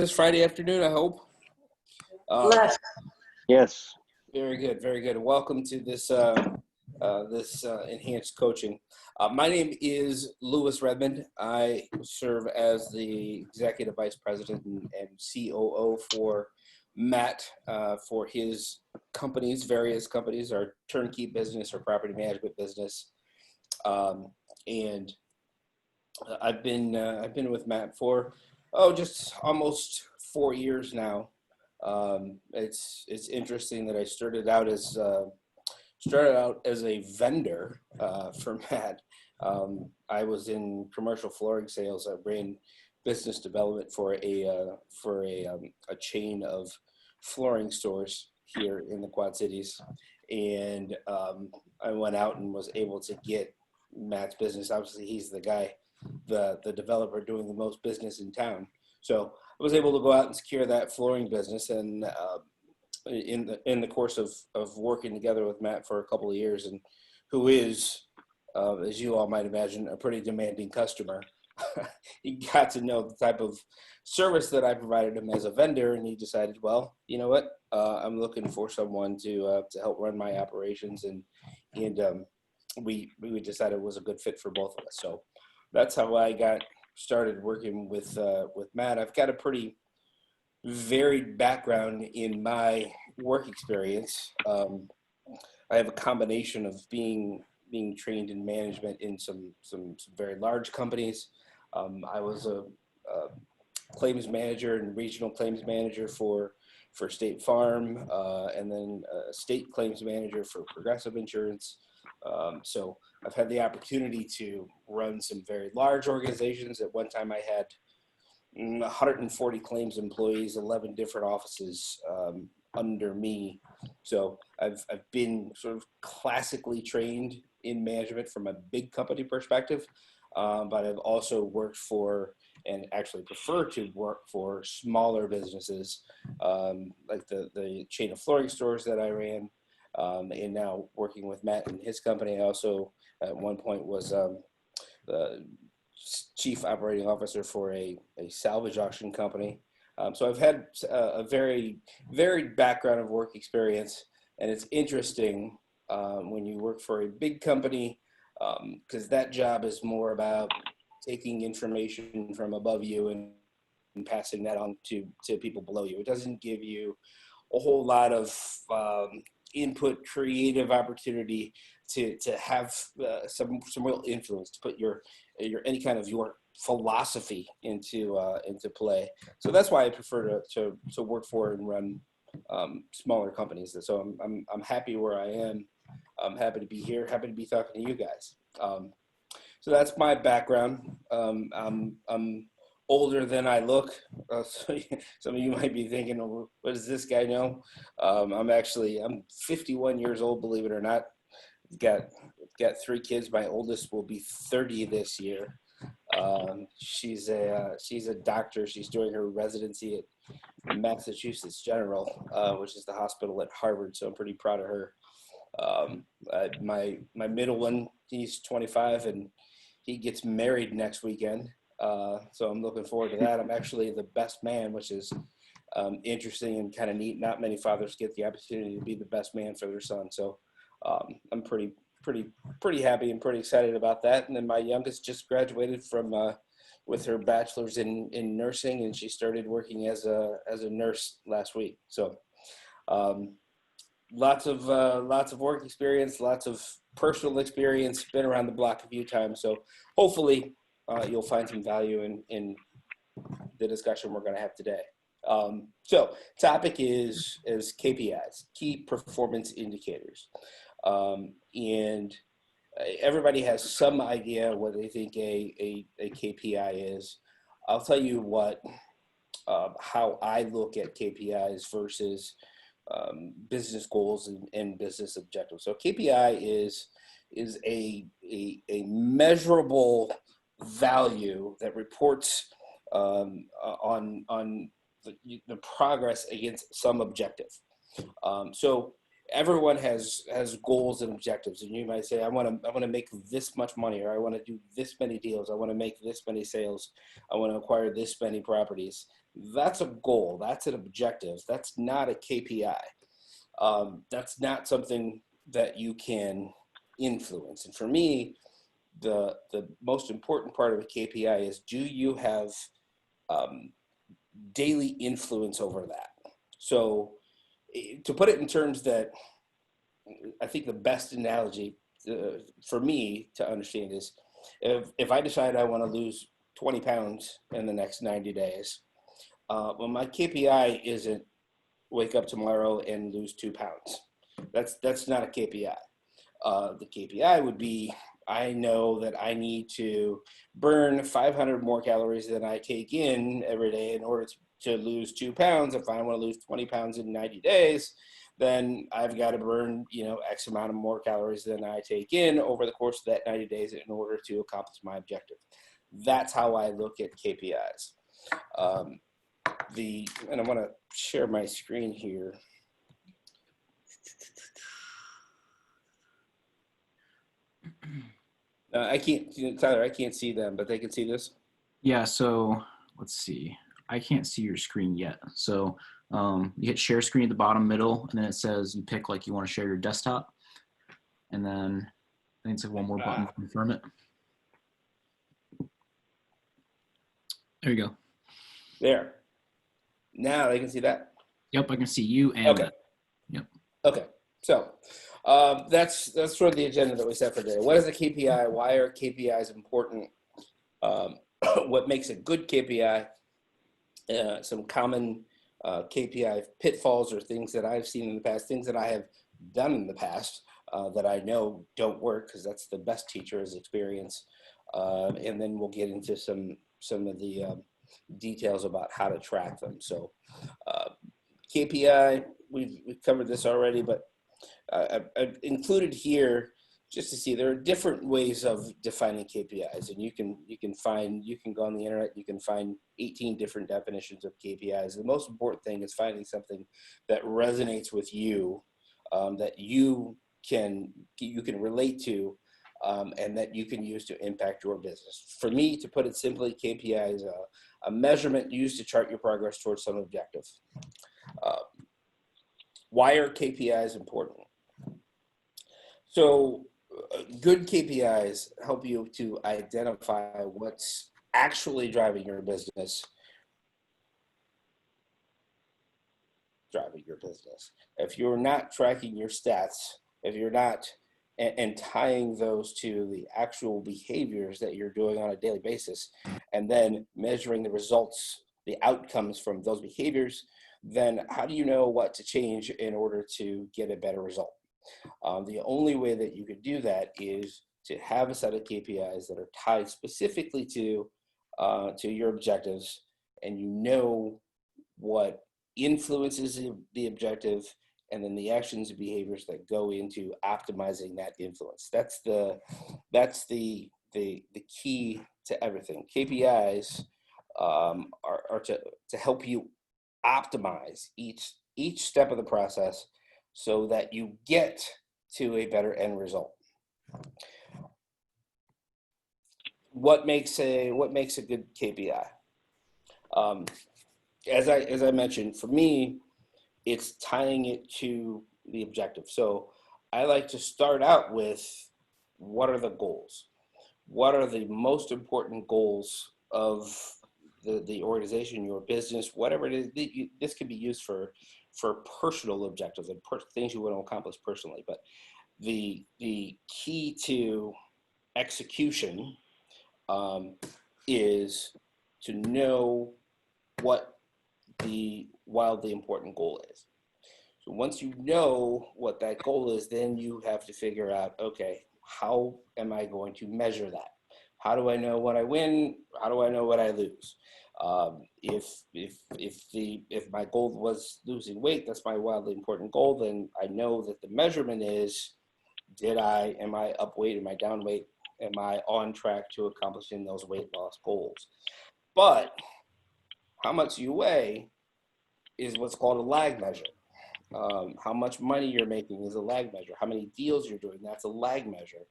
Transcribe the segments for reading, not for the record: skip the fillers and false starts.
This Friday afternoon, I hope. Bless. Yes. Very good, very good. Welcome to this enhanced coaching. My name is Louis Redmond. I serve as the Executive Vice President and COO for Matt for his companies, various companies, our turnkey business or property management business. And I've been with Matt for just almost 4 years now. It's interesting that I started out as a vendor for Matt. I was in commercial flooring sales. I ran business development for a chain of flooring stores here in the Quad Cities, and I went out and was able to get Matt's business. Obviously, he's the guy, the developer doing the most business in town. So I was able to go out and secure that flooring business, and in the course of working together with Matt for a couple of years, and who is, as you all might imagine, a pretty demanding customer. He got to know the type of service that I provided him as a vendor, and he decided, well, you know what, I'm looking for someone to help run my operations, and we decided it was a good fit for both of us. So that's how I got started working with Matt. I've got a pretty varied background in my work experience. I have a combination of being trained in management in some very large companies. I was a claims manager and regional claims manager for State Farm, and then a state claims manager for Progressive Insurance. So I've had the opportunity to run some very large organizations. At one time I had 140 claims employees, 11 different offices under me. So I've been sort of classically trained in management from a big company perspective, but I've also worked for, and actually prefer to work for, smaller businesses, like the chain of flooring stores that I ran, and now working with Matt and his company. I also at one point was the chief operating officer for a salvage auction company. So I've had a very varied background of work experience, and it's interesting when you work for a big company, because that job is more about taking information from above you and passing that on to people below you. It doesn't give you a whole lot of input, creative opportunity to have some real influence, to put your any kind of your philosophy into play. So that's why I prefer to work for and run smaller companies. So I'm happy where I am. I'm happy to be here. Happy to be talking to you guys. So that's my background. I'm older than I look. So some of you might be thinking, oh, what does this guy know? I'm 51 years old, believe it or not. Got 3 kids. My oldest will be 30 this year. She's a doctor. She's doing her residency at Massachusetts General, which is the hospital at Harvard. So I'm pretty proud of her. My middle one, he's 25, and he gets married next weekend. So I'm looking forward to that. I'm actually the best man, which is interesting and kind of neat. Not many fathers get the opportunity to be the best man for their son. So I'm pretty happy and pretty excited about that. And then my youngest just graduated from with her bachelor's in nursing, and she started working as a nurse last week. So lots of work experience, lots of personal experience. Been around the block a few times. So hopefully you'll find some value in the discussion we're going to have today. So topic is KPIs, key performance indicators. And everybody has some idea what they think a KPI is. I'll tell you how I look at KPIs versus business goals and business objectives. So KPI is a measurable value that reports on the progress against some objective. So everyone has goals and objectives, and you might say, I want to make this much money, or I want to do this many deals, I want to make this many sales, I want to acquire this many properties. That's a goal. That's an objective. That's not a KPI. That's not something that you can influence. And for me, the most important part of a KPI is, do you have um, daily influence over that? So to put it in terms that I think the best analogy for me to understand is, if I decide I want to lose 20 pounds in the next 90 days, well, my KPI isn't wake up tomorrow and lose 2 pounds. That's not a KPI. The KPI would be, I know that I need to burn 500 more calories than I take in every day in order to lose 2 pounds. If I want to lose 20 pounds in 90 days, then I've got to burn, X amount of more calories than I take in over the course of that 90 days in order to accomplish my objective. That's how I look at KPIs. And I want to share my screen here. I can't, Tyler, I can't see them, but they can see this. Yeah, so let's see. I can't see your screen yet. So you hit share screen at the bottom middle, and then it says you pick like you want to share your desktop. And then I think it's like one more button to confirm it. There you go. There. Now they can see that. Yep, I can see you and okay. That. Yep. Okay. So that's sort of the agenda that we set for today. What is a KPI? Why are KPIs important? What makes a good KPI? Some common KPI pitfalls or things that I've seen in the past, things that I have done in the past that I know don't work, because that's the best teacher is experience. And then we'll get into some of the details about how to track them. So KPI, we've covered this already, but I've included here just to see there are different ways of defining KPIs, and you can go on the internet, you can find 18 different definitions of KPIs. The most important thing is finding something that resonates with you, that you can relate to, and that you can use to impact your business. For me, to put it simply, KPI is a measurement used to chart your progress towards some objective. Why are KPIs important? So good KPIs help you to identify what's actually driving your business. If you're not tracking your stats, if you're not and tying those to the actual behaviors that you're doing on a daily basis, and then measuring the results, the outcomes from those behaviors, then how do you know what to change in order to get a better result? The only way that you could do that is to have a set of KPIs that are tied specifically to your objectives, and you know what influences the objective, and then the actions and behaviors that go into optimizing that influence. That's the key to everything. KPIs are to help you optimize each step of the process so that you get to a better end result. What makes a good KPI? As I mentioned, for me, it's tying it to the objective. So I like to start out with, what are the goals? What are the most important goals of the organization, your business, whatever it is? This can be used for personal objectives and things you want to accomplish personally. But the key to execution is to know what the wildly important goal is. So once you know what that goal is, then you have to figure out, okay, how am I going to measure that? How do I know what I win? How do I know what I lose? If my goal was losing weight, that's my wildly important goal, then I know that the measurement is, am I up weight? Am I down weight? Am I on track to accomplishing those weight loss goals? But how much you weigh is what's called a lag measure. How much money you're making is a lag measure. How many deals you're doing, that's a lag measure.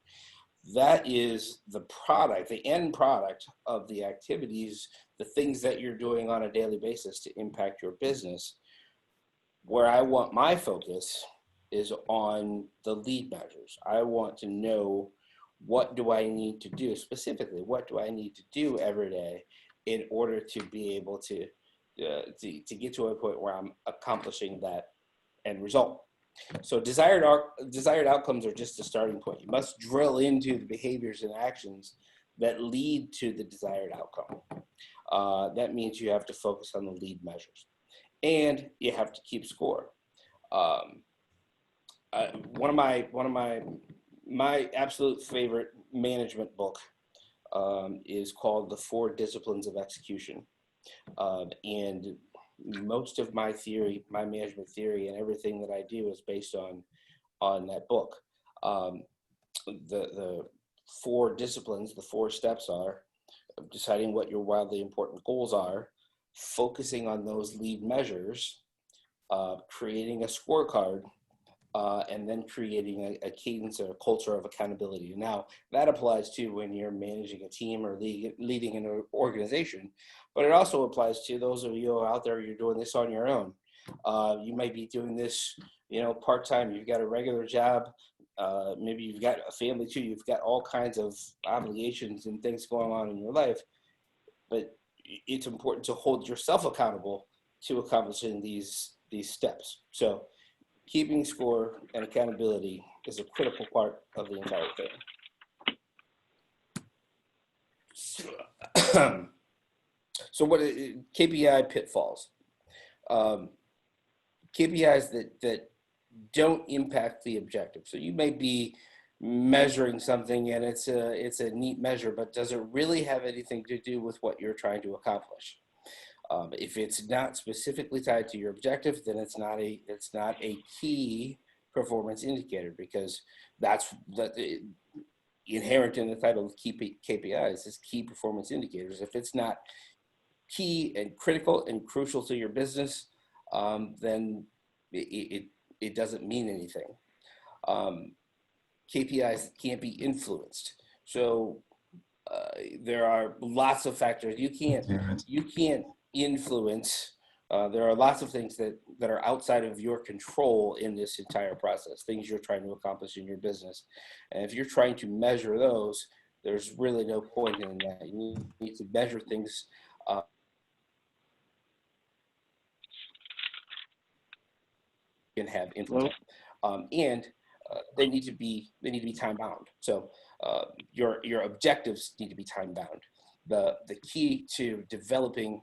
that is the product, the end product of the activities, the things that you're doing on a daily basis to impact your business. Where I want my focus is on the lead measures. I want to know, what do I need to do specifically? What do I need to do every day in order to be able to get to a point where I'm accomplishing that end result? So desired outcomes are just a starting point. You must drill into the behaviors and actions that lead to the desired outcome. That means you have to focus on the lead measures, and you have to keep score. One of my absolute favorite management book is called The 4 Disciplines of Execution, and most of my theory, my management theory, and everything that I do is based on that book. The 4 disciplines, the 4 steps are deciding what your wildly important goals are, focusing on those lead measures, creating a scorecard, and then creating a cadence or a culture of accountability. Now, that applies to when you're managing a team or leading an organization, but it also applies to those of you out there, you're doing this on your own. You might be doing this, part-time. You've got a regular job. Maybe you've got a family too. You've got all kinds of obligations and things going on in your life, but it's important to hold yourself accountable to accomplishing these steps. So keeping score and accountability is a critical part of the entire thing. So what KPI pitfalls? KPIs that don't impact the objective. So you may be measuring something and it's a neat measure, but does it really have anything to do with what you're trying to accomplish? If it's not specifically tied to your objective, then it's not a key performance indicator, because that's inherent in the title of KPIs is key performance indicators. If it's not key and critical and crucial to your business, then it doesn't mean anything. KPIs can't be influenced. So there are lots of factors you can't influence. There are lots of things that are outside of your control in this entire process, things you're trying to accomplish in your business. And if you're trying to measure those, there's really no point in that. You need to measure things can have influence, and they need to be time bound. So your objectives need to be time bound. The key to developing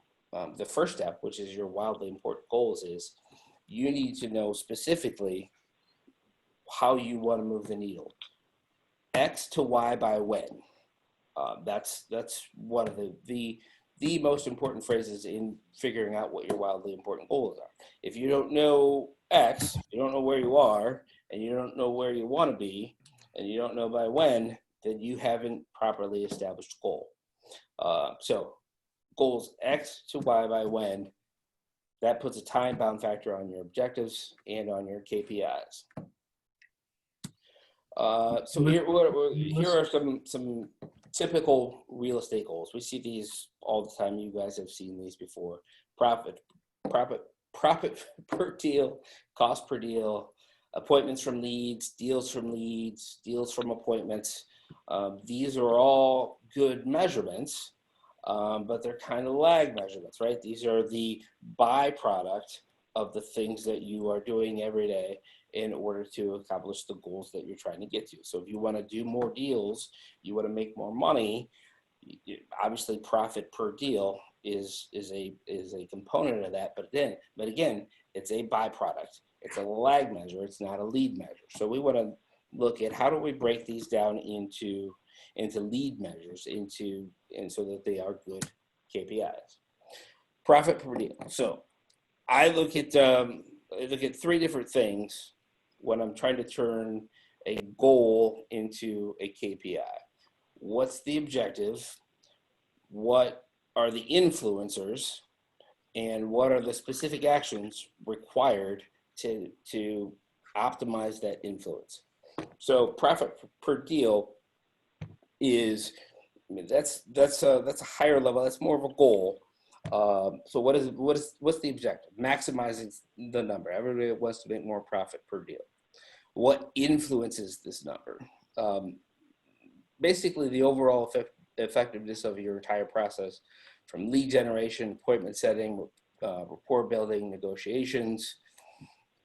the first step, which is your wildly important goals, is you need to know specifically how you want to move the needle. X to Y by when. That's one of the most important phrases in figuring out what your wildly important goals are. If you don't know X, you don't know where you are, and you don't know where you want to be, and you don't know by when, then you haven't properly established goal. So goals X to Y by when, that puts a time-bound factor on your objectives and on your KPIs. So here are some typical real estate goals. We see these all the time. You guys have seen these before. Profit per deal, cost per deal, appointments from leads, deals from appointments. These are all good measurements, but they're kind of lag measurements, right? These are the byproduct of the things that you are doing every day in order to accomplish the goals that you're trying to get to. So if you want to do more deals, you want to make more money, obviously profit per deal is a component of that, but again, it's a byproduct. It's a lag measure. It's not a lead measure. So we want to look at how do we break these down into lead measures, and so that they are good KPIs. Profit per deal. So I look at 3 different things when I'm trying to turn a goal into a KPI. What's the objective? What are the influencers? And what are the specific actions required to optimize that influence? So profit per deal is, I mean, that's a higher level. That's more of a goal. So what's the objective? Maximizing the number. Everybody wants to make more profit per deal. What influences this number? Basically, the overall effectiveness of your entire process, from lead generation, appointment setting, rapport building, negotiations.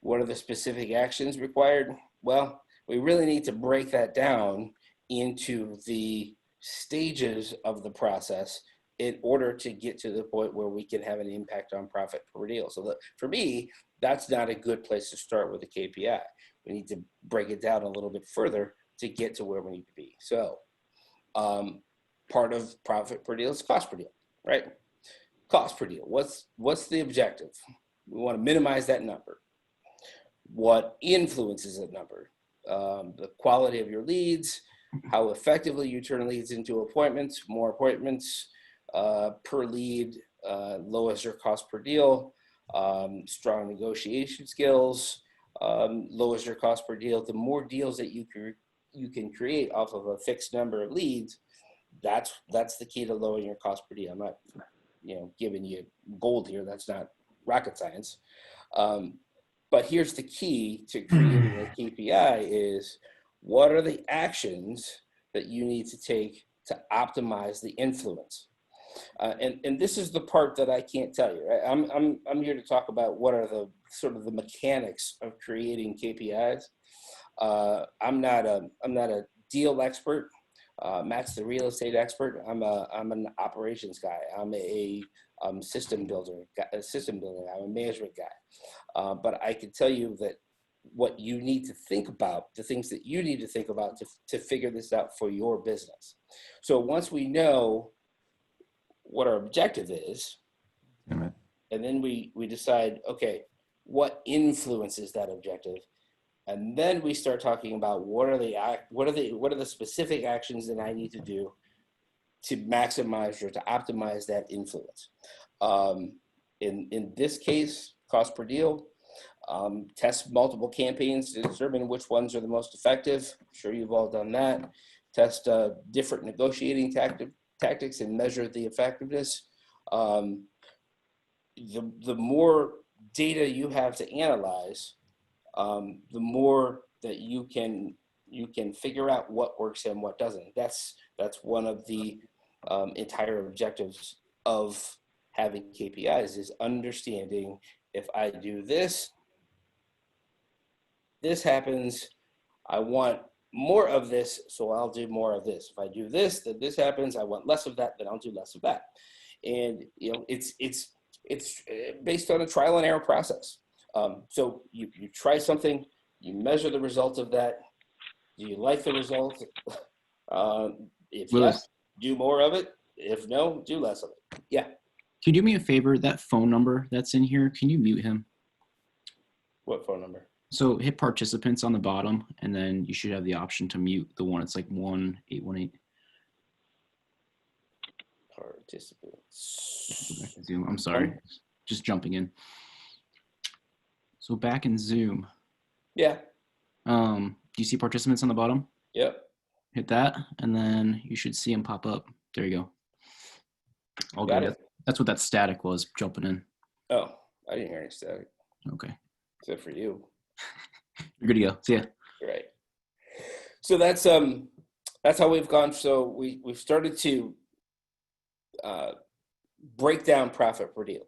What are the specific actions required? Well, we really need to break that down into the stages of the process in order to get to the point where we can have an impact on profit per deal. So for me, that's not a good place to start with a KPI. We need to break it down a little bit further to get to where we need to be. So part of profit per deal is cost per deal, right? Cost per deal. What's the objective? We want to minimize that number. What influences that number? The quality of your leads, how effectively you turn leads into appointments, more appointments per lead, lowers your cost per deal, strong negotiation skills, lowers your cost per deal. The more deals that you can create off of a fixed number of leads, that's the key to lowering your cost per deal. I'm not, giving you gold here. That's not rocket science. But here's the key to creating a KPI is, what are the actions that you need to take to optimize the influence? And this is the part that I can't tell you. Right? I'm here to talk about what are the sort of the mechanics of creating KPIs. I'm not a deal expert. Matt's the real estate expert. I'm an operations guy. I'm a system builder. I'm a management guy. But I can tell you that what you need to think about, the things that you need to think about to figure this out for your business. So once we know what our objective is, and then we decide, okay, what influences that objective, and then we start talking about what are the specific actions that I need to do to maximize or to optimize that influence. In this case, cost per deal. Test multiple campaigns to determine which ones are the most effective. I'm sure you've all done that. Test different negotiating tactics and measure the effectiveness. The more data you have to analyze, the more that you can figure out what works and what doesn't. That's one of the entire objectives of having KPIs, is understanding, if I do this happens. I want more of this, so I'll do more of this. If I do this, then this happens. I want less of that, then I'll do less of that. And it's based on a trial and error process. So you try something, you measure the results of that. Do you like the results? If yes, do more of it. If no, do less of it. Yeah. Can you do me a favor? That phone number that's in here, can you mute him? What phone number? So hit participants on the bottom, and then you should have the option to mute the one. It's like 1818. Participants. Zoom. I'm sorry. Just jumping in. So back in Zoom. Yeah. Do you see participants on the bottom? Yep. Hit that, and then you should see them pop up. There you go. All Got good. it. That's what that static was, jumping in. Oh, I didn't hear any static. Okay. Except for you. You're good to go. See ya. Right. So that's how we've gone. So we've started to break down profit per deal.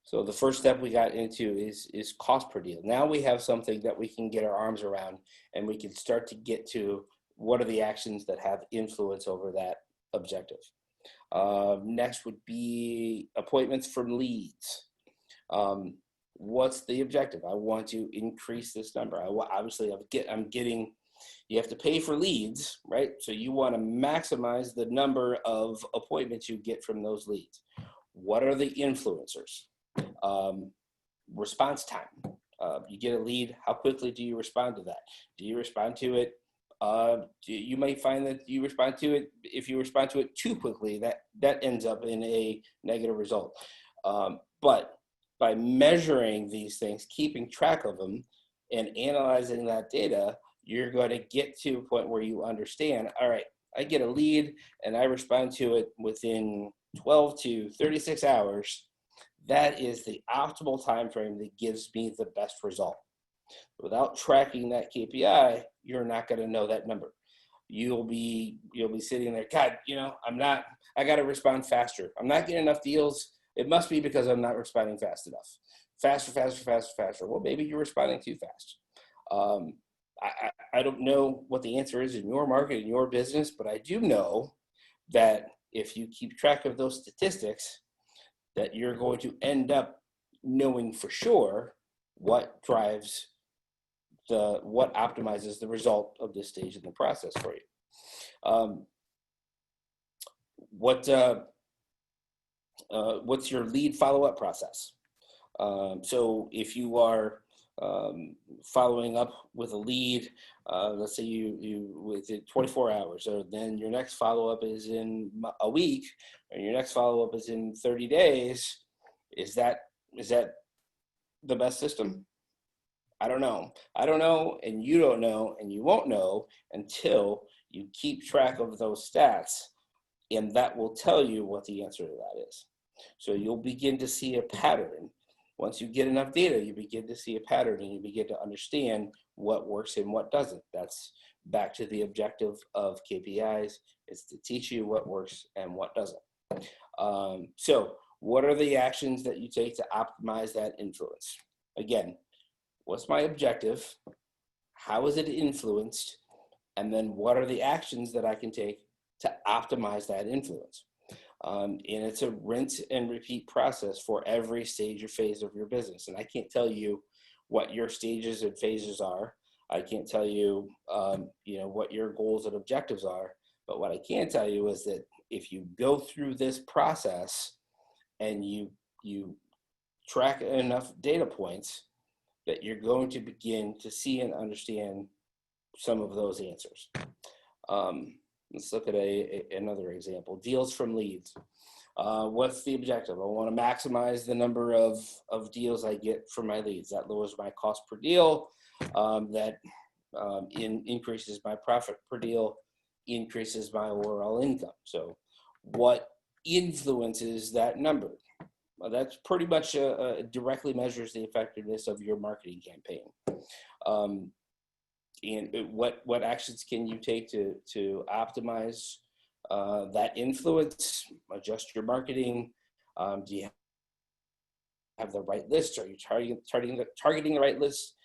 So the first step we got into is cost per deal. Now we have something that we can get our arms around, and we can start to get to what are the actions that have influence over that objective. Next would be appointments from leads. What's the objective? I want to increase this number. Obviously, I'm getting, you have to pay for leads, right? So you want to maximize the number of appointments you get from those leads. What are the influencers? Response time. You get a lead, how quickly do you respond to that? Do you respond to it? You might find that you respond to it, if you respond to it too quickly, that ends up in a negative result. But by measuring these things, keeping track of them, and analyzing that data, you're going to get to a point where you understand, all right, I get a lead and I respond to it within 12 to 36 hours, that is the optimal time frame that gives me the best result. Without tracking that KPI, you're not going to know that number. You'll be sitting there, God, I got to respond faster. I'm not getting enough deals. It must be because I'm not responding fast enough. Faster. Well, maybe you're responding too fast. I don't know what the answer is in your market, in your business, but I do know that if you keep track of those statistics, that you're going to end up knowing for sure what optimizes the result of this stage in the process for you. What's your lead follow-up process? So if you are following up with a lead, let's say you within 24 hours, or then your next follow-up is in a week, and your next follow-up is in 30 days, is that the best system? I don't know, and you don't know, and you won't know until you keep track of those stats, and that will tell you what the answer to that is. So you'll begin to see a pattern. Once you get enough data, you begin to see a pattern, and you begin to understand what works and what doesn't. That's back to the objective of KPIs, is to teach you what works and what doesn't. So what are the actions that you take to optimize that influence? Again, what's my objective? How is it influenced? And then what are the actions that I can take to optimize that influence? And it's a rinse and repeat process for every stage or phase of your business. And I can't tell you what your stages and phases are. I can't tell you, what your goals and objectives are. But what I can tell you is that if you go through this process and you track enough data points, that you're going to begin to see and understand some of those answers. Let's look at another example. Deals from leads. What's the objective? I want to maximize the number of deals I get from my leads. That lowers my cost per deal. That increases my profit per deal, increases my overall income. So what influences that number? Well, that's pretty much directly measures the effectiveness of your marketing campaign. And what actions can you take to optimize that influence? Adjust your marketing. Do you have the right list? Are you targeting the right list?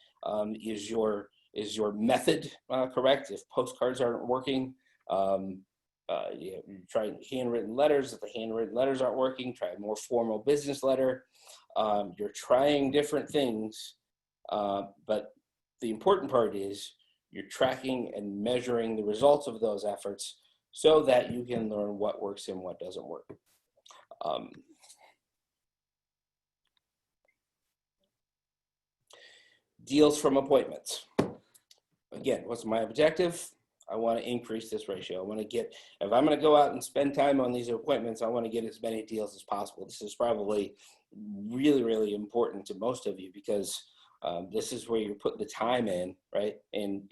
Is your method correct? If postcards aren't working, you try handwritten letters. If the handwritten letters aren't working, try a more formal business letter. You're trying different things, but the important part is you're tracking and measuring the results of those efforts so that you can learn what works and what doesn't work. Deals from appointments. Again, what's my objective? I want to increase this ratio. I want to get, if I'm going to go out and spend time on these appointments, I want to get as many deals as possible. This is probably really, really important to most of you because this is where you're putting the time in, right? And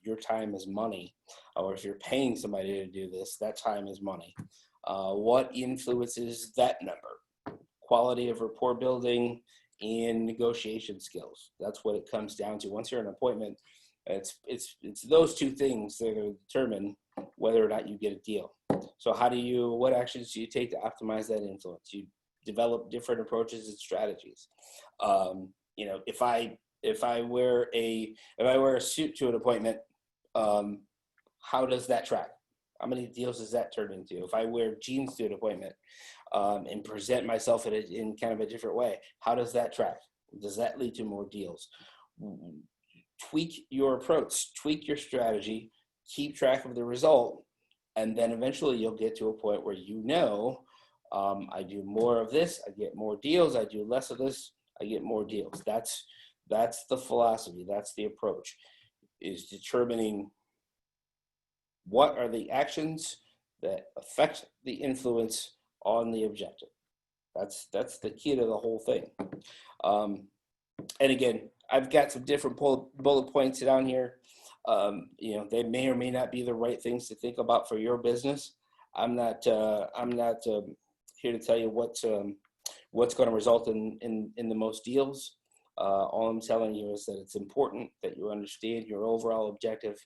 your time is money. Or if you're paying somebody to do this, that time is money. What influences that number? Quality of rapport building and negotiation skills. That's what it comes down to. Once you're in an appointment, it's those two things that are determine whether or not you get a deal. So what actions do you take to optimize that influence? You develop different approaches and strategies. If I wear a suit to an appointment, how does that track? How many deals does that turn into? If I wear jeans to an appointment and present myself in kind of a different way, how does that track? Does that lead to more deals? Tweak your approach, tweak your strategy, keep track of the result, and then eventually you'll get to a point where I do more of this, I get more deals. I do less of this, I get more deals. That's the philosophy. That's the approach, is determining what are the actions that affect the influence on the objective. That's the key to the whole thing. And again, I've got some different bullet points down here. They may or may not be the right things to think about for your business. I'm not here to tell you what's going to result in the most deals. All I'm telling you is that it's important that you understand your overall objective,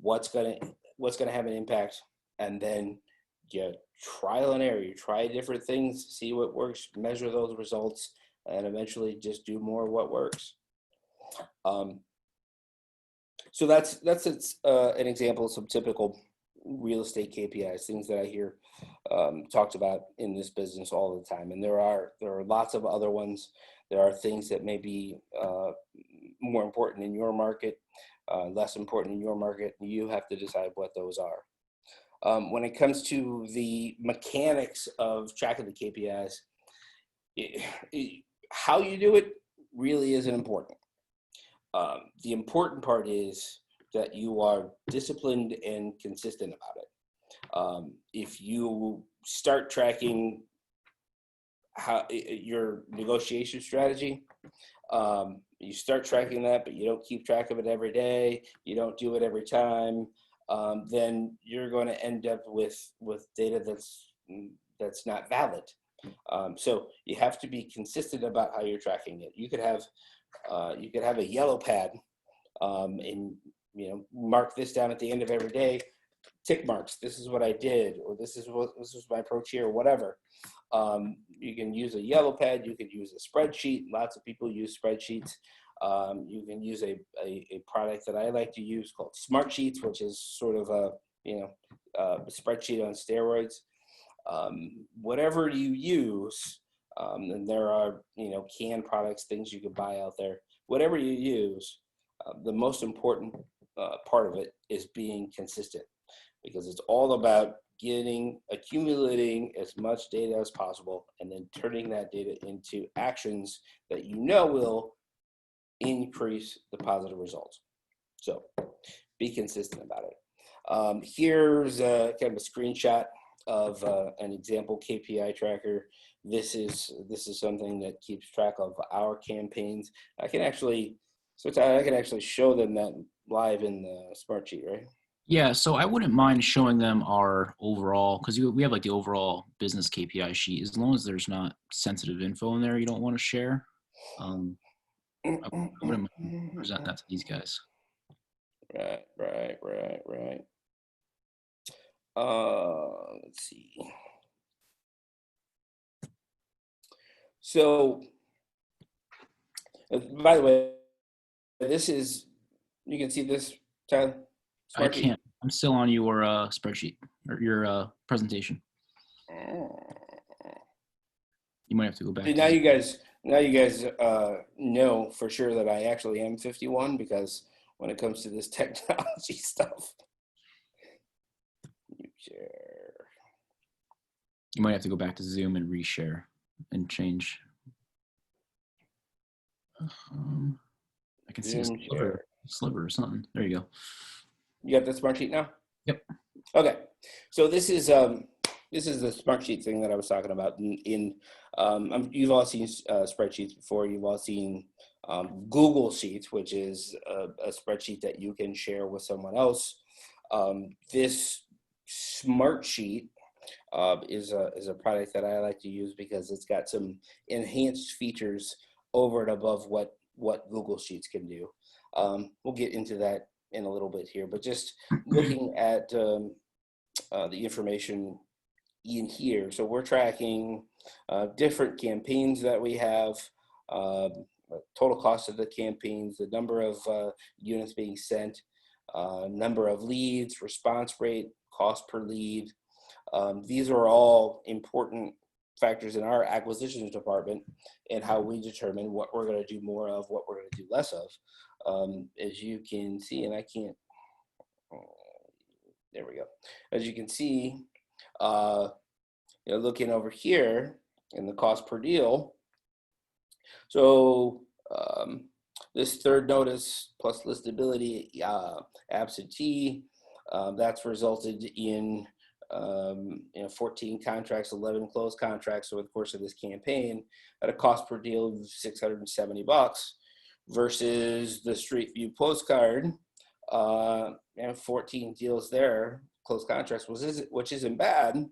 what's going to have an impact, and then you trial and error. You try different things, see what works, measure those results, and eventually just do more of what works. So that's an example of some typical real estate KPIs, things that I hear talked about in this business all the time. And there are lots of other ones. There are things that may be more important in your market, less important in your market. You have to decide what those are. When it comes to the mechanics of tracking the KPIs, how you do it really isn't important. The important part is that you are disciplined and consistent about it. If you start tracking your negotiation strategy, you start tracking that, but you don't keep track of it every day, you don't do it every time, then you're going to end up with data that's not valid. So you have to be consistent about how you're tracking it. You could have a yellow pad, and mark this down at the end of every day, tick marks. This is what I did, or this was my approach here, or whatever. You can use a yellow pad. You could use a spreadsheet. Lots of people use spreadsheets. You can use a product that I like to use called Smart Sheets, which is sort of a spreadsheet on steroids. Whatever you use, and there are canned products, things you could buy out there. Whatever you use, the most important part of it is being consistent, because it's all about accumulating as much data as possible, and then turning that data into actions that will increase the positive results. So be consistent about it. Here's kind of a screenshot of an example KPI tracker. This is something that keeps track of our campaigns. I can actually show them that live in the Smart Sheet, right? Yeah, so I wouldn't mind showing them our overall, because we have like the overall business KPI sheet, as long as there's not sensitive info in there you don't want to share. I wouldn't mind present that to these guys. Right. Let's see. So, by the way, you can see this, Tyler? I can't. I'm still on your spreadsheet or your presentation. You might have to go back. Now you guys know for sure that I actually am 51, because when it comes to this technology stuff, you might have to go back to Zoom and reshare and change. I can see a sliver or something. There you go. You got the Smart Sheet now? Yep. Okay. So this is the Smart Sheet thing that I was talking about. You've all seen spreadsheets before. You've all seen Google Sheets, which is a spreadsheet that you can share with someone else. This Smart Sheet is a product that I like to use because it's got some enhanced features over and above what Google Sheets can do. We'll get into that in a little bit here, but just looking at the information in here. So we're tracking different campaigns that we have, total cost of the campaigns, the number of units being sent, number of leads, response rate, cost per lead. These are all important factors in our acquisitions department and how we determine what we're going to do more of, what we're going to do less of. As you can see, and I can't, there we go. As you can see, looking over here in the cost per deal. So this third notice plus listability, absentee, that's resulted in 14 contracts, 11 closed contracts over the course of this campaign at a cost per deal of $670 versus the Street View postcard and 14 deals there, close contracts, which isn't bad,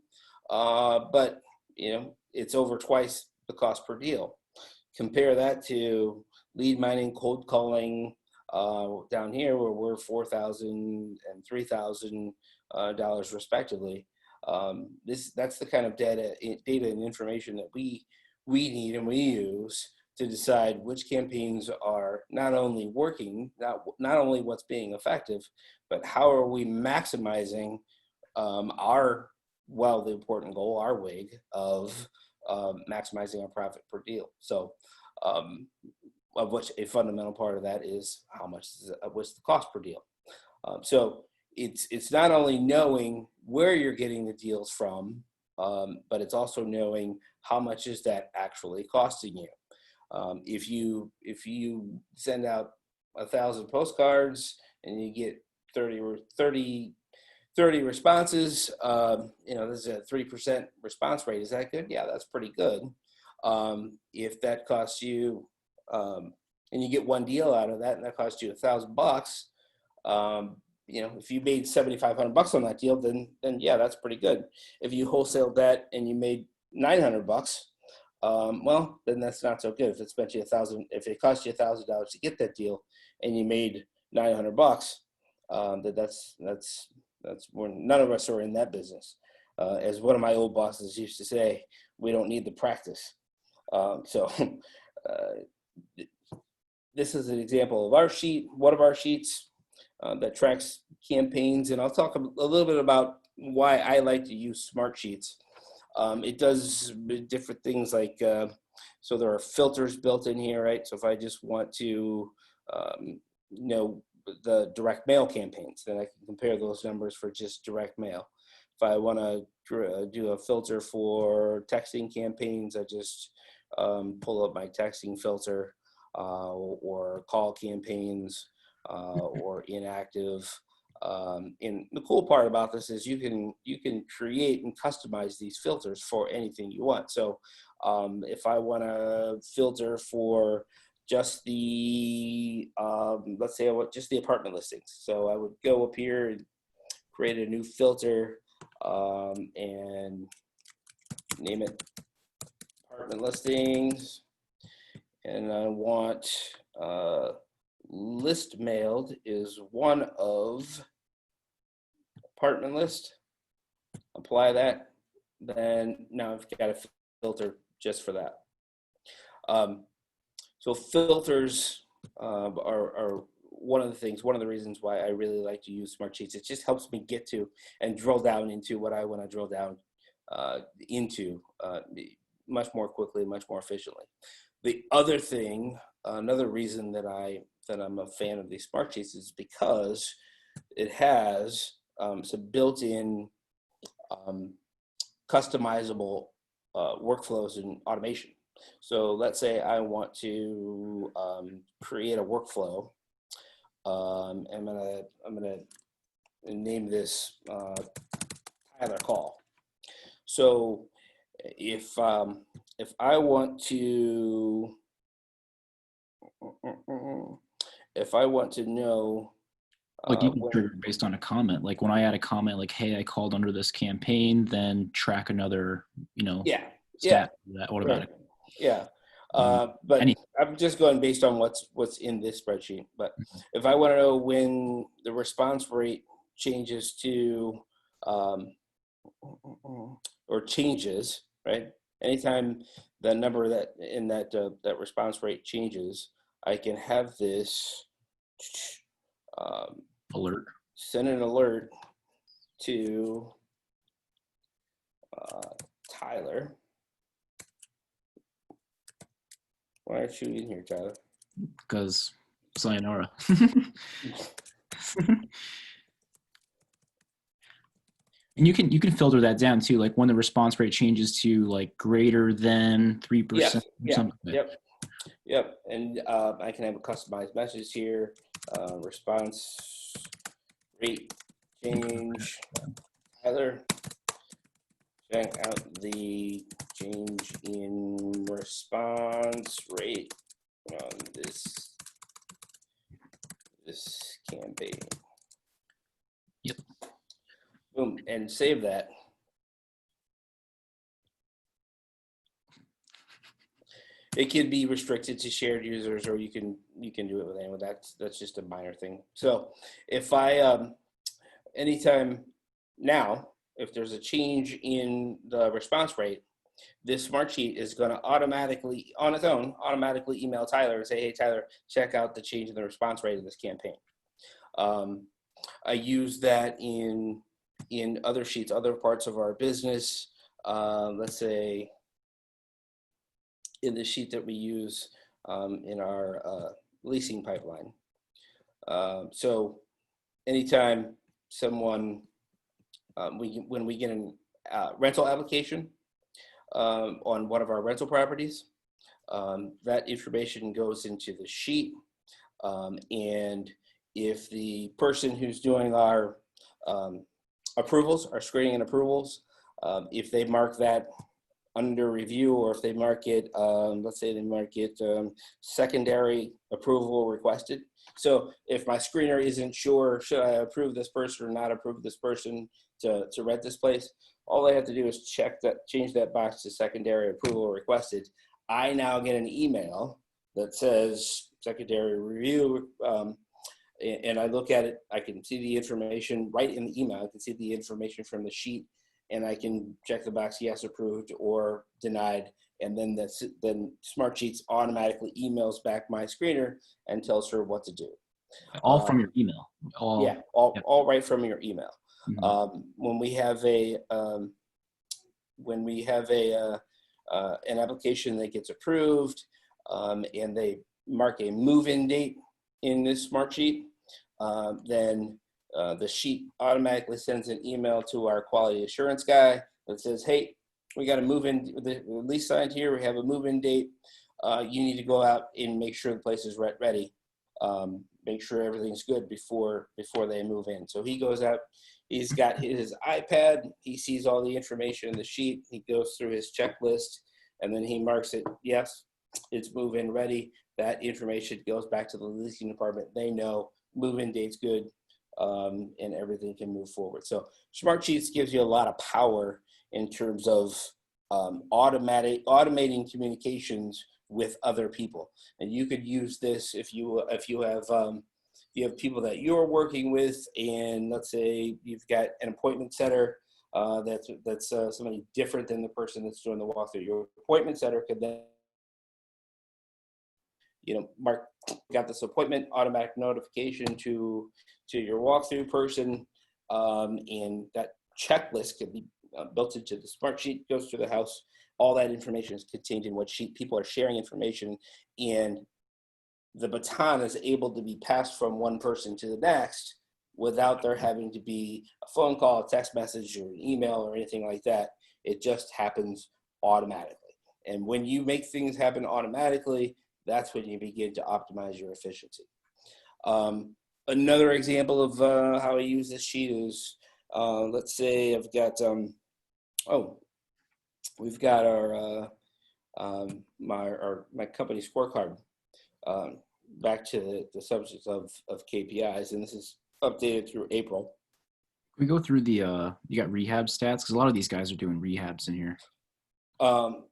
but it's over twice the cost per deal. Compare that to lead mining, cold calling down here, where we're $4,000 and $3,000 respectively. That's the kind of data and information that we need and we use to decide which campaigns are not only working, not only what's being effective, but how are we maximizing our wildly important goal, our WIG, of maximizing our profit per deal. So, of which a fundamental part of that is what's the cost per deal. So it's not only knowing where you're getting the deals from, but it's also knowing how much is that actually costing you. If you send out 1,000 postcards and you get 30 responses, there's a 3% response rate. Is that good? Yeah, that's pretty good. If that costs you, and you get one deal out of that, and that costs you $1,000, if you made $7,500 on that deal, then yeah, that's pretty good. If you wholesaled that and you made $900, well, then that's not so good. If it cost you $1,000 to get that deal, and you made $900, that's more. None of us are in that business. As one of my old bosses used to say, we don't need the practice. This is an example of one of our sheets that tracks campaigns, and I'll talk a little bit about why I like to use smart sheets. It does different things like, so there are filters built in here, right? So if I just want to know the direct mail campaigns, then I can compare those numbers for just direct mail. If I want to do a filter for texting campaigns, I just pull up my texting filter, or call campaigns, or inactive. And the cool part about this is you can create and customize these filters for anything you want. So if I want to filter for just the, let's say I want just the apartment listings. So I would go up here and create a new filter, and name it apartment listings. And I want list mailed is one of apartment list. Apply that. Then now I've got a filter just for that. So filters are one of the reasons why I really like to use smart sheets. It just helps me get to and drill down into what I want to drill down into much more quickly, much more efficiently. The other thing, another reason that I'm a fan of these smart sheets is because it has some built-in customizable workflows and automation. So let's say I want to create a workflow. I'm gonna name this Tyler call. So if I want to know, like you can trigger based on a comment. Like when I add a comment, like, "Hey, I called under this campaign," then track another, stat that automatic. Right. Yeah. But I'm just going based on what's in this spreadsheet. But if I want to know when the response rate changes to, or changes, right? Anytime the number that response rate changes, I can have this alert. Send an alert to Tyler. Why aren't you in here, Tyler? Because sayonara. And you can filter that down too, like when the response rate changes to like greater than 3%. Yep. And I can have a customized message here. Response rate change. Tyler, check out the change in response rate on this campaign. and save that. It can be restricted to shared users, or you can do it with anyone. That's just a minor thing. So if I anytime now, if there's a change in the response rate, this smart sheet is going to automatically, on its own, automatically email Tyler and say, hey, Tyler, check out the change in the response rate of this campaign. I use that in other sheets, other parts of our business. Let's say in the sheet that we use in our leasing pipeline. So anytime someone, when we get a rental application on one of our rental properties, that information goes into the sheet. And if the person who's doing our approvals, our screening and approvals, if they mark that under review, or if they mark it, let's say they mark it secondary approval requested. So if my screener isn't sure, should I approve this person or not approve this person to rent this place, all they have to do is change that box to secondary approval requested. I now get an email that says secondary review, and I look at it. I can see the information right in the email. I can see the information from the sheet, and I can check the box, yes, approved or denied. And then then Smartsheets automatically emails back my screener and tells her what to do. All from your email. All right from your email. Mm-hmm. When we have an application that gets approved, and they mark a move-in date in this Smartsheet, then the sheet automatically sends an email to our quality assurance guy that says, hey, we got to move in, the lease signed here, we have a move-in date. You need to go out and make sure the place is ready. Make sure everything's good before they move in. So he goes out, he's got his iPad, he sees all the information in the sheet, he goes through his checklist, and then he marks it, yes, it's move-in ready. That information goes back to the leasing department. They know move-in date's good, and everything can move forward. So Smartsheets gives you a lot of power in terms of automating communications with other people. And you could use this if you have people that you're working with, and let's say you've got an appointment setter that's somebody different than the person that's doing the walkthrough. Your appointment setter could then, Mark got this appointment, automatic notification to your walkthrough person, and that checklist can be built into the Smartsheet, goes to the house. All that information is contained in what sheet. People are sharing information, and the baton is able to be passed from one person to the next without there having to be a phone call, a text message, or an email, or anything like that. It just happens automatically. And when you make things happen automatically, that's when you begin to optimize your efficiency. Another example of how I use this sheet is, let's say I've got, we've got our my company scorecard. Back to the subject of KPIs, and this is updated through April. We go through the you got rehab stats, because a lot of these guys are doing rehabs in here.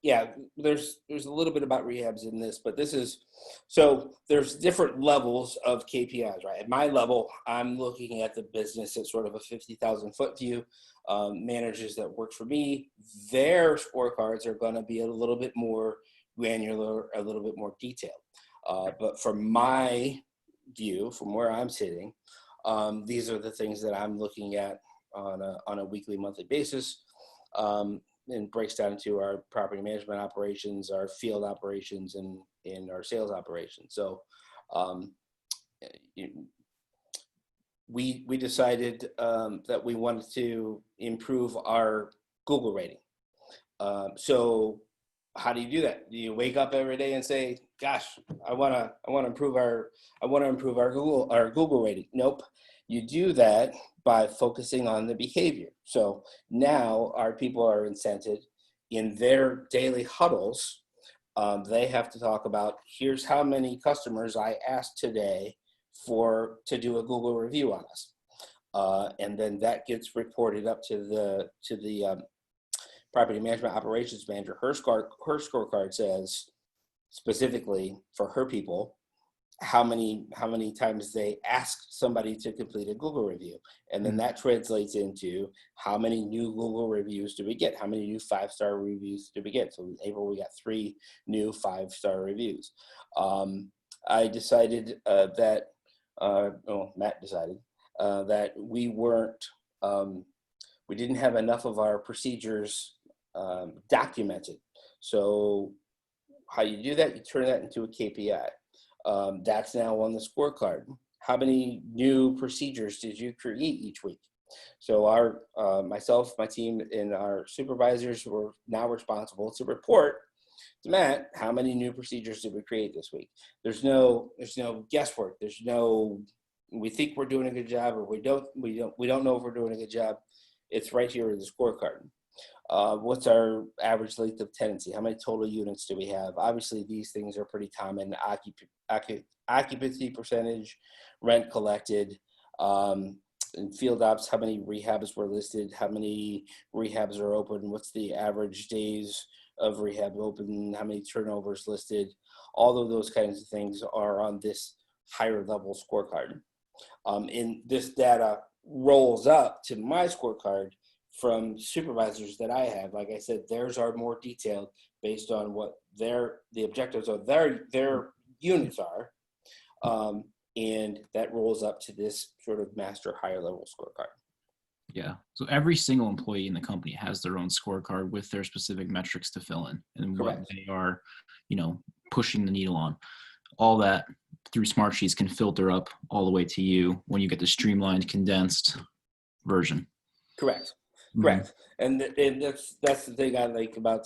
Yeah, there's a little bit about rehabs in this, but this is, so there's different levels of KPIs, right? At my level, I'm looking at the business at sort of a 50,000 foot view. Managers that work for me, their scorecards are going to be a little bit more granular, a little bit more detailed. But from my view, from where I'm sitting, these are the things that I'm looking at on a weekly, monthly basis. And breaks down into our property management operations, our field operations, and our sales operations. So we decided that we wanted to improve our Google rating. So how do you do that? Do you wake up every day and say, "Gosh, I want to improve our Google rating"? Nope. You do that by focusing on the behavior. So now our people are incented in their daily huddles. They have to talk about, here's how many customers I asked today to do a Google review on us. and then that gets reported up to the property management operations manager. Her scorecard says specifically for her people how many times they asked somebody to complete a Google review, and then that translates into how many new Google reviews do we get, how many new 5-star reviews do we get. So in April we got 3 new 5-star reviews. I decided Matt decided that we didn't have enough of our procedures documented. So how you do that, you turn that into a KPI. That's now on the scorecard. How many new procedures did you create each week? So myself, my team, and our supervisors were now responsible to report to Matt how many new procedures did we create this week. There's no guesswork. There's no we think we're doing a good job, or we don't know if we're doing a good job. It's right here in the scorecard. What's our average length of tenancy? How many total units do we have? Obviously, these things are pretty common. Occupancy percentage, rent collected, in field ops, how many rehabs were listed, how many rehabs are open, what's the average days of rehab open, how many turnovers listed. All of those kinds of things are on this higher level scorecard. And this data rolls up to my scorecard from supervisors that I have. Like I said, theirs are more detailed based on what the objectives of their units are. And that rolls up to this sort of master higher level scorecard. Yeah. So every single employee in the company has their own scorecard with their specific metrics to fill in and Correct. what they are, pushing the needle on. All that through Smartsheets can filter up all the way to you when you get the streamlined, condensed version. Correct. Correct. And that's the thing I like about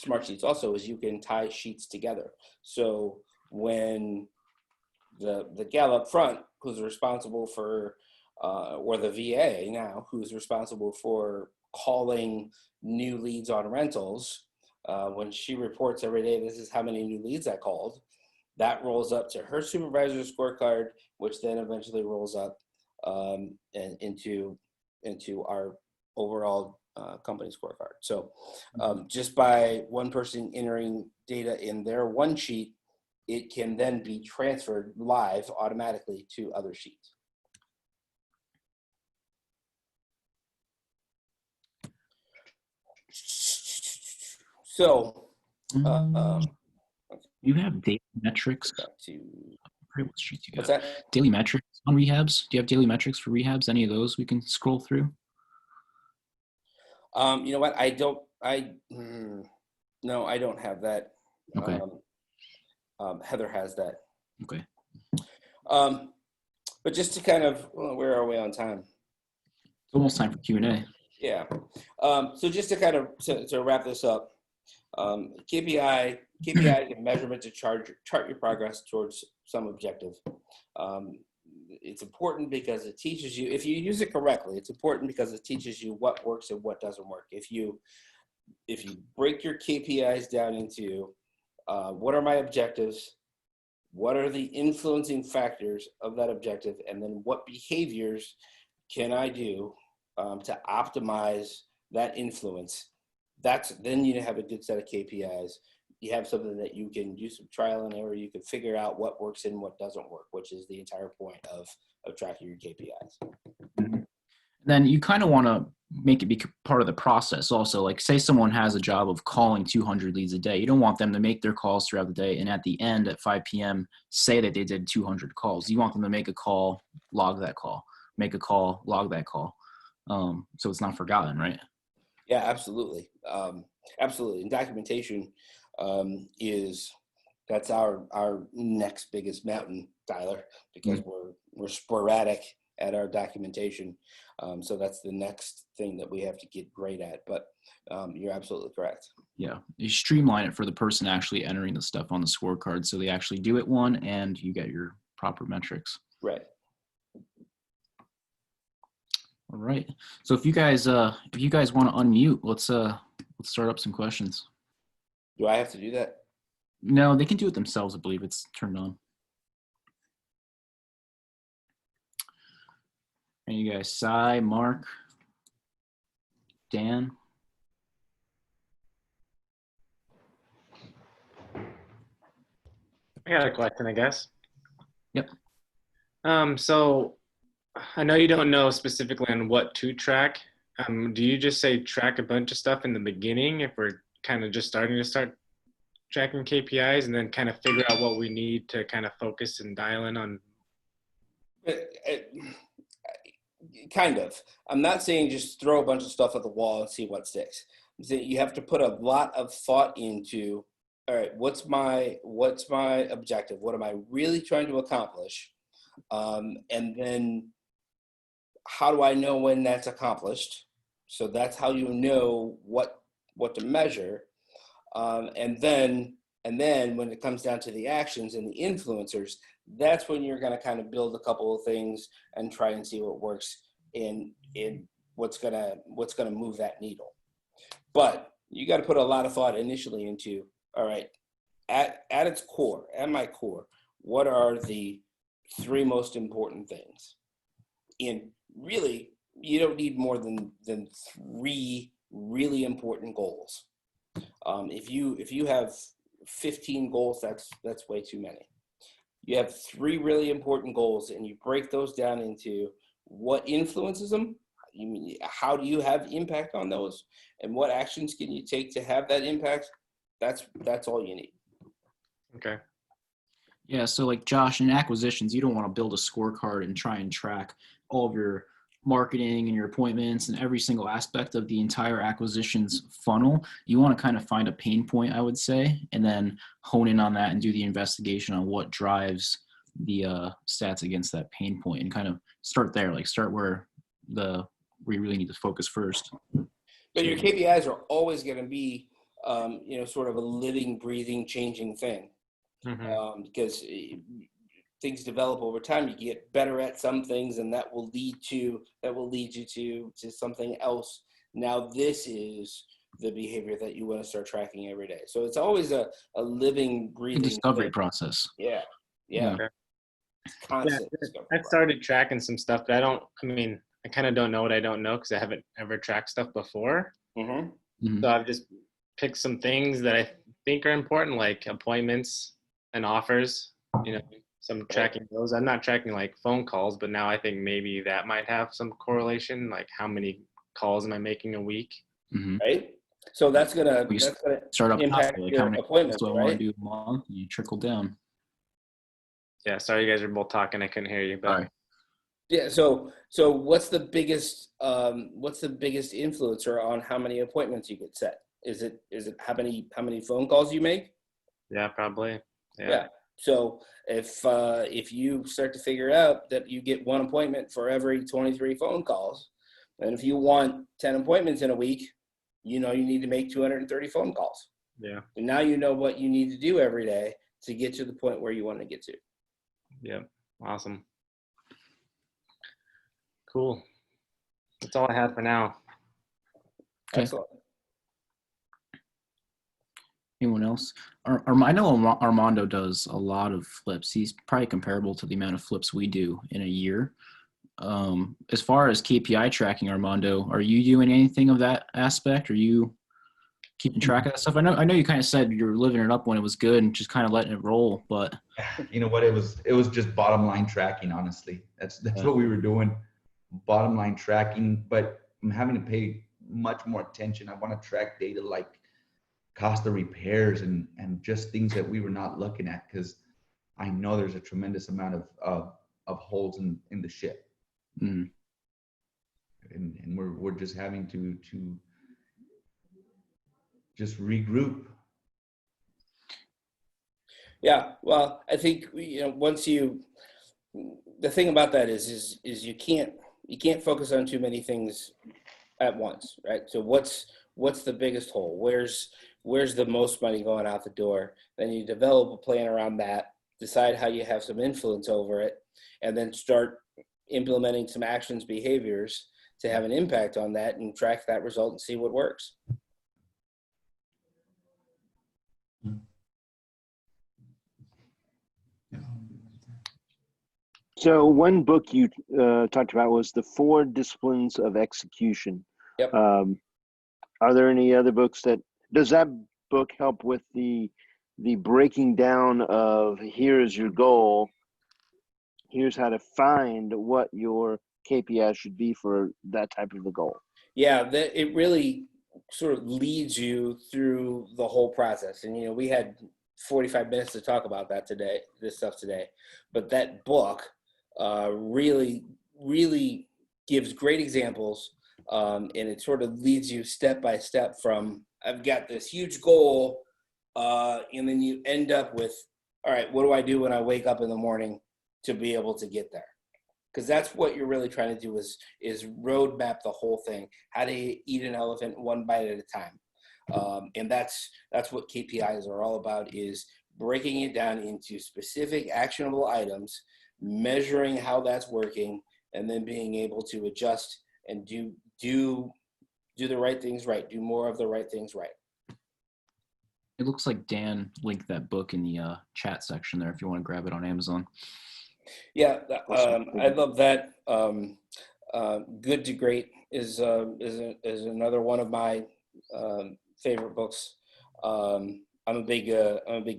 Smartsheets also, is you can tie sheets together. So when the gal up front who's responsible for or the VA now who's responsible for calling new leads on rentals, when she reports every day, this is how many new leads I called, that rolls up to her supervisor's scorecard, which then eventually rolls up and into our overall company scorecard. So just by one person entering data in their one sheet, it can then be transferred live automatically to other sheets. So you have daily metrics. Back to What sheets you got? what's that? Daily metrics on rehabs. Do you have daily metrics for rehabs? Any of those we can scroll through? You know what? No, I don't have that. Okay. Heather has that. Okay. But just to kind of, where are we on time? It's almost time for Q&A. Yeah. So just to kind of to wrap this up, KPI is a measurement to chart your progress towards some objective. It's important because it teaches you, if you use it correctly, it's important because it teaches you what works and what doesn't work. If you break your KPIs down into what are my objectives, what are the influencing factors of that objective, and then what behaviors can I do to optimize that influence, then you have a good set of KPIs. You have something that you can do some trial and error. You can figure out what works and what doesn't work, which is the entire point of tracking your KPIs. Mm-hmm. Then you kind of want to make it be part of the process also. Like, say someone has a job of calling 200 leads a day. You don't want them to make their calls throughout the day and at the end at 5 p.m. say that they did 200 calls. You want them to make a call, log that call, make a call, log that call. So it's not forgotten, right? Yeah, absolutely. Absolutely. And documentation that's our next biggest mountain, Tyler, because we're sporadic at our documentation. So that's the next thing that we have to get great at. But you're absolutely correct. Yeah. You streamline it for the person actually entering the stuff on the scorecard so they actually do it one and you get your proper metrics. Right. All right. So if you guys want to unmute, let's start up some questions. Do I have to do that? No, they can do it themselves. I believe it's turned on. And you guys, Cy, Mark, Dan. I got a question, I guess. Yep. So I know you don't know specifically on what to track. Do you just say track a bunch of stuff in the beginning if we're kind of just starting to start tracking KPIs and then kind of figure out what we need to kind of focus and dial in on? Kind of. I'm not saying just throw a bunch of stuff at the wall and see what sticks. I'm saying you have to put a lot of thought into, all right, what's my objective? What am I really trying to accomplish? And then how do I know when that's accomplished? So that's how you know what to measure. And then when it comes down to the actions and the influencers, that's when you're going to kind of build a couple of things and try and see what works in what's gonna move that needle. But you got to put a lot of thought initially into, all right, at its core, at my core, what are the 3 most important things? And really, you don't need more than 3 really important goals. If you have 15 goals, that's way too many. You have 3 really important goals, and you break those down into what influences them. How do you have impact on those, and what actions can you take to have that impact? That's all you need. Okay. Yeah, so like Josh, in acquisitions, you don't want to build a scorecard and try and track all of your marketing and your appointments and every single aspect of the entire acquisitions funnel. You want to kind of find a pain point, I would say, and then hone in on that and do the investigation on what drives the stats against that pain point and kind of start there, like start where you really need to focus first. But your KPIs are always going to be, sort of a living, breathing, changing thing. Mm-hmm. Because things develop over time. You get better at some things, and that will lead you to something else. Now, this is the behavior that you want to start tracking every day. So it's always a living, breathing discovery thing. process. Yeah. Okay. Constant. I've started tracking some stuff, but I kind of don't know what I don't know because I haven't ever tracked stuff before. Mm-hmm. Mm-hmm. So I've just picked some things that I think are important, like appointments and offers, some tracking those. I'm not tracking like phone calls, but now I think maybe that might have some correlation, like how many calls am I making a week? Mm-hmm. Right. So that's gonna start up impact top, like your how many appointments, do I right? want to do a month, and you trickle down. Yeah, sorry you guys are both talking. I couldn't hear you. But Sorry. Yeah. So what's the biggest influencer on how many appointments you get set? Is it how many phone calls you make? yeah, probably. Yeah. So if you start to figure out that you get 1 appointment for every 23 phone calls, and if you want 10 appointments in a week, you need to make 230 phone calls. Yeah. And now you know what you need to do every day to get to the point where you want to get to. Yeah. Awesome. Cool. That's all I had for now. Okay. Excellent. Anyone else? I know Armando does a lot of flips. He's probably comparable to the amount of flips we do in a year. As far as KPI tracking, Armando, are you doing anything of that aspect? Are you keeping track of that stuff? I know you kind of said you were living it up when it was good and just kind of letting it roll, but you know what? It was just bottom line tracking. Honestly, that's what we were doing, bottom line tracking. But I'm having to pay much more attention. I want to track data like cost of repairs and just things that we were not looking at, because I know there's a tremendous amount of holes in the ship. Mm. And we're just having to just regroup. Yeah. Well, I think the thing about that is you can't focus on too many things at once, right? So what's the biggest hole? Where's the most money going out the door? Then you develop a plan around that, decide how you have some influence over it, and then start implementing some actions, behaviors to have an impact on that and track that result and see what works. So one book you talked about was The Four Disciplines of Execution. Yep. Are there any other books does that book help with the breaking down of here's your goal, here's how to find what your KPI should be for that type of a goal? Yeah, it really sort of leads you through the whole process. And, we had 45 minutes to talk about this stuff today. But that book really, really gives great examples. And it sort of leads you step by step from, I've got this huge goal. And then you end up with, all right, what do I do when I wake up in the morning to be able to get there? Because that's what you're really trying to do is roadmap the whole thing. How do you eat an elephant one bite at a time? And that's what KPIs are all about, is breaking it down into specific actionable items, measuring how that's working, and then being able to adjust and do the right things right, do more of the right things right. It looks like Dan linked that book in the chat section there if you want to grab it on Amazon. Yeah, I love that. Good to Great is another one of my favorite books. I'm a big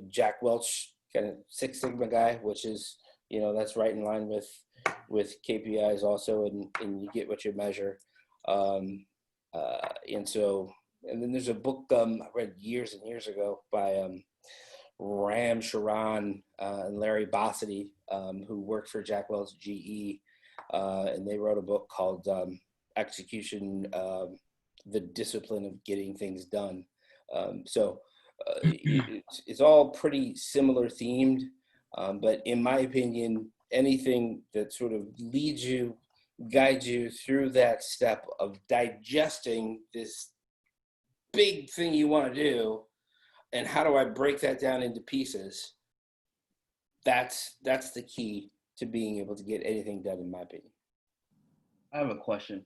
Jack Welch kind of Six Sigma guy, which is that's right in line with KPIs also, and you get what you measure. And then there's a book I read years and years ago by Ram Charan and Larry Bossidy, who worked for Jack Welch GE, and they wrote a book called Execution, the Discipline of Getting Things Done. It's all pretty similar themed, but in my opinion, anything that sort of guides you through that step of digesting this big thing you want to do, and how do I break that down into pieces? That's the key to being able to get anything done, in my opinion. I have a question.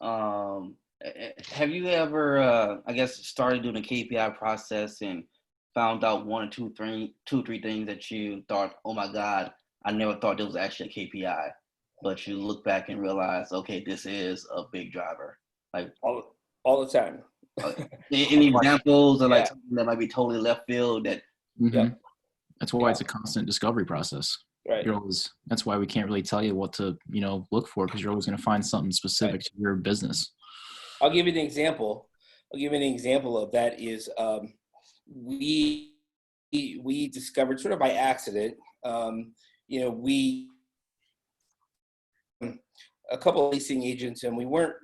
Have you ever, started doing a KPI process and found out one or two, three things that you thought, oh my God, I never thought there was actually a KPI, but you look back and realize, okay, this is a big driver. Like all the time. Any examples of like something that might be totally left field that? Yep. That's why it's a constant discovery process. Right. That's why we can't really tell you what to, look for, because you're always going to find something specific to your business. I'll give you an example. Of that is we discovered sort of by accident, a couple of leasing agents, and we weren't,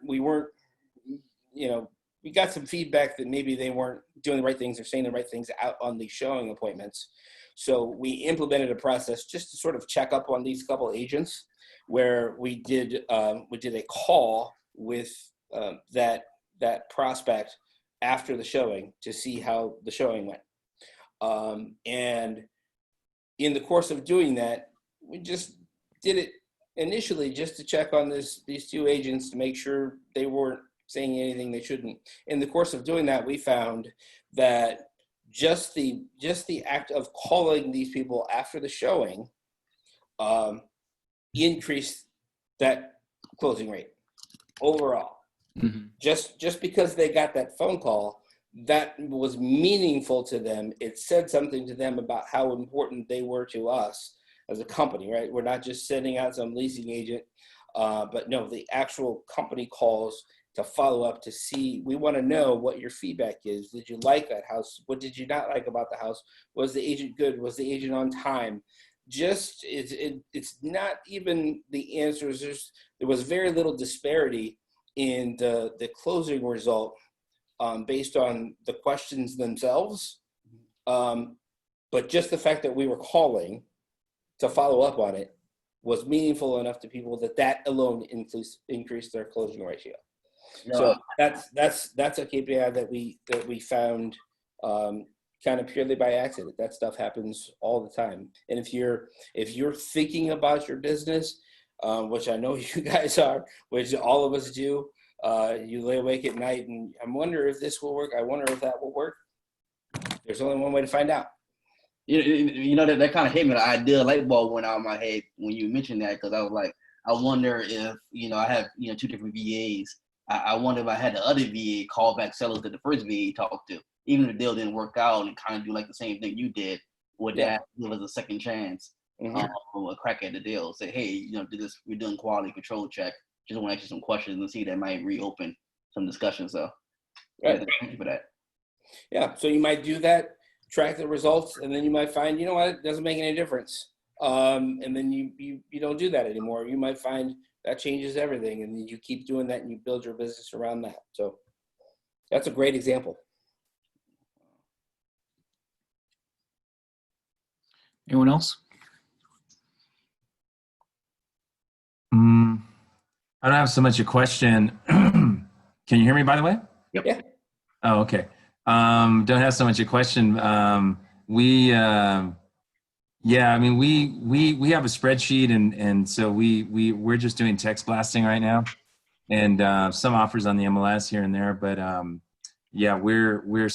we got some feedback that maybe they weren't doing the right things or saying the right things out on the showing appointments. So we implemented a process just to sort of check up on these couple of agents, where we did a call with that prospect after the showing to see how the showing went. And in the course of doing that, we just did it initially just to check on these two agents to make sure they weren't saying anything they shouldn't. In the course of doing that, we found that just the act of calling these people after the showing increased that closing rate overall. Mm-hmm. Just because they got that phone call, that was meaningful to them. It said something to them about how important they were to us as a company, right? We're not just sending out some leasing agent, but no, the actual company calls to follow up to see, we want to know what your feedback is. Did you like that house? What did you not like about the house? Was the agent good? Was the agent on time? Just, it's not even the answers. There was very little disparity in the closing result based on the questions themselves. But just the fact that we were calling to follow up on it was meaningful enough to people that alone increased their closing ratio. No. So that's a KPI that we found kind of purely by accident. That stuff happens all the time. And if you're thinking about your business, which I know you guys are, which all of us do, you lay awake at night and I wonder if this will work. I wonder if that will work. There's only one way to find out. You know that kind of hit me. The idea light bulb went out of my head when you mentioned that, because I was like, I wonder if I have two different VAs. I wonder if I had the other VA call back sellers that the first VA talked to, even if the deal didn't work out, and kind of do like the same thing you did. Would Yeah. that give us a second chance, Mhm. a crack at the deal? Say, hey, do this. We're doing quality control check. Just want to ask you some questions and see that might reopen some discussions. So, Right. yeah, thank you for that. Yeah, so you might do that, track the results, and then you might find, you know what, it doesn't make any difference. And then you don't do that anymore. You might find that changes everything, and then you keep doing that and you build your business around that. So that's a great example. Anyone else? I don't have so much a question. Can you hear me, by the way? Yep. Yeah. Oh, okay. Don't have so much a question. Yeah, I mean, we have a spreadsheet, and so we're just doing text blasting right now, and some offers on the MLS here and there, but yeah, we're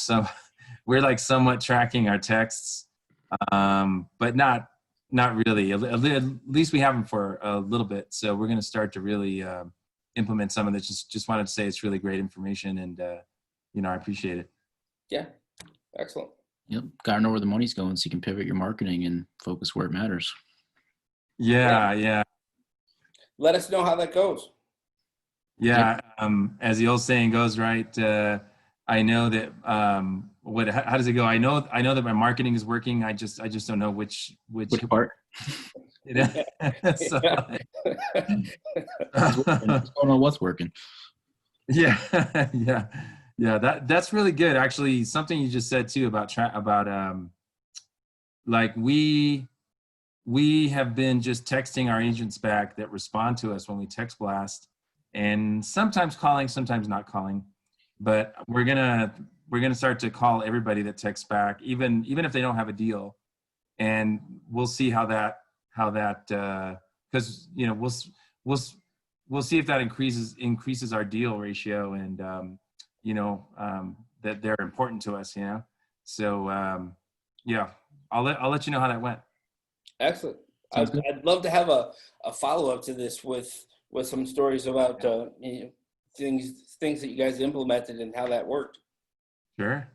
like somewhat tracking our texts, but not really. At least we have them for a little bit, so we're going to start to really implement some of this. Just wanted to say it's really great information, and I appreciate it. Yeah, excellent. Yep, gotta know where the money's going so you can pivot your marketing and focus where it matters. Yeah. Let us know how that goes. Yeah, as the old saying goes, right? I know that how does it go? I know that my marketing is working. I just don't know which part. So, I don't know what's working. Yeah. That's really good. Actually, something you just said too about like we have been just texting our agents back that respond to us when we text blast, and sometimes calling, sometimes not calling. But we're gonna start to call everybody that texts back, even if they don't have a deal, and we'll see how that because we'll see if that increases our deal ratio, and that they're important to us, So yeah, I'll let you know how that went. Excellent. I'd love to have a follow-up to this with some stories about things that you guys implemented and how that worked. Sure.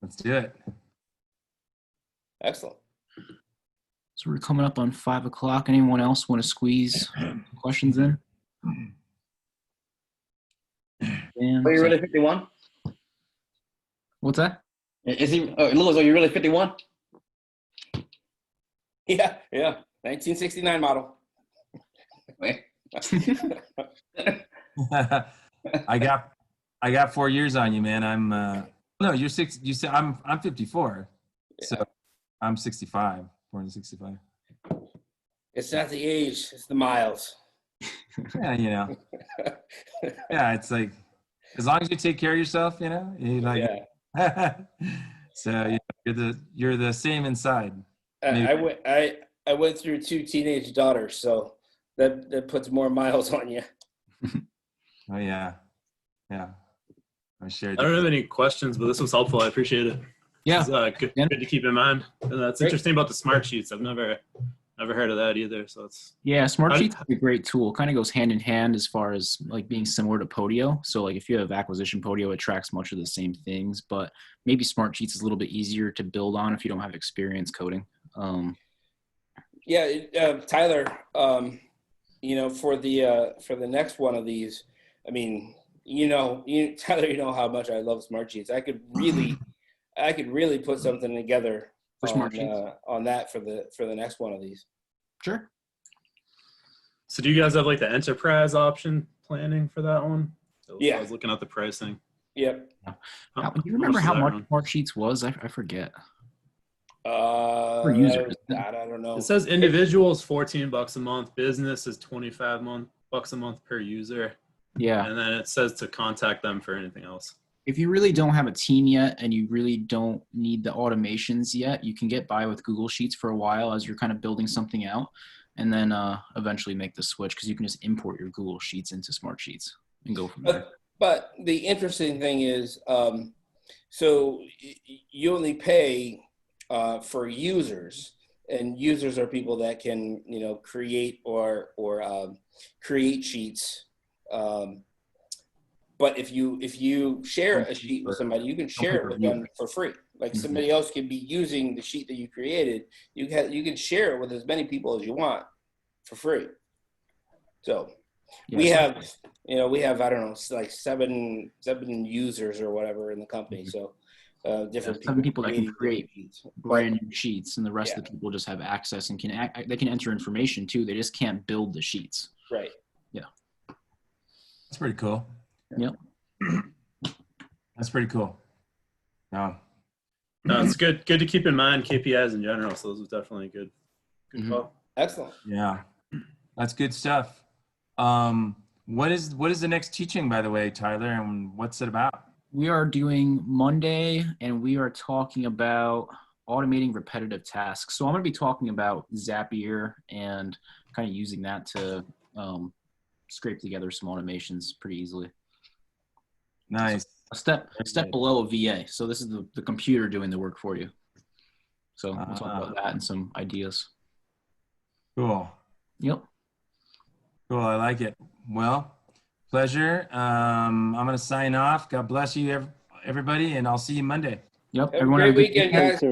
Let's do it. Excellent. So we're coming up on 5 o'clock. Anyone else want to squeeze questions in? Are you really 51? What's that? Is he, Lewis, are you really 51? Yeah. 1969 model. I got 4 years on you, man. I'm no, you're 6. You said I'm 54, Yeah. So I'm 65. Born in 65. It's not the age; it's the miles. Yeah, yeah. It's like as long as you take care of yourself, you like. Yeah. So you're the same inside. I went through 2 teenage daughters, so that puts more miles on you. Oh yeah. I'm sure. I don't have any questions, but this was helpful. I appreciate it. Yeah. It's good to keep in mind. And that's interesting about the smart sheets. I've never heard of that either. So it's Smart Sheets is a great tool. Kind of goes hand in hand as far as like being similar to Podio. So like if you have acquisition Podio, it tracks much of the same things, but maybe Smart Sheets is a little bit easier to build on if you don't have experience coding. Tyler, for the next one of these, I mean, Tyler, you know how much I love Smart Sheets. I could really put something together on that for the next one of these. Sure. So do you guys have like the enterprise option planning for that one? So Yeah. I was looking at the pricing. Yep. Do you remember how much Smart Sheets was? I forget. Per user. I don't know. It says individuals $14 a month, business is $25 a month per user. Yeah. And then it says to contact them for anything else. If you really don't have a team yet and you really don't need the automations yet, you can get by with Google Sheets for a while as you're kind of building something out, and then eventually make the switch because you can just import your Google Sheets into Smart Sheets and go from there. But the interesting thing is, so you only pay for users, and users are people that can, you know, create or create sheets. But if you share a sheet with somebody, you can share it with them for free. Like somebody else could be using the sheet that you created. You can share it with as many people as you want for free. So we have, you know, I don't know, like seven users or whatever in the company. So different some people that can create sheets. brand new sheets, and the rest of the people just have access and they can enter information too. They just can't build the sheets. Right. Yeah. That's pretty cool. Yep. That's pretty cool. No, it's good to keep in mind KPIs in general. So those are definitely good call. Excellent. Yeah, that's good stuff. What is the next teaching, by the way, Tyler, and what's it about? We are doing Monday, and we are talking about automating repetitive tasks. So I'm going to be talking about Zapier and kind of using that to scrape together some automations pretty easily. Nice. So a step below a VA. So this is the computer doing the work for you. So we'll talk about that and some ideas. Cool. Yep. Cool. I like it. Well, pleasure. I'm going to sign off. God bless you, everybody, and I'll see you Monday. Yep. Have a great weekend, guys.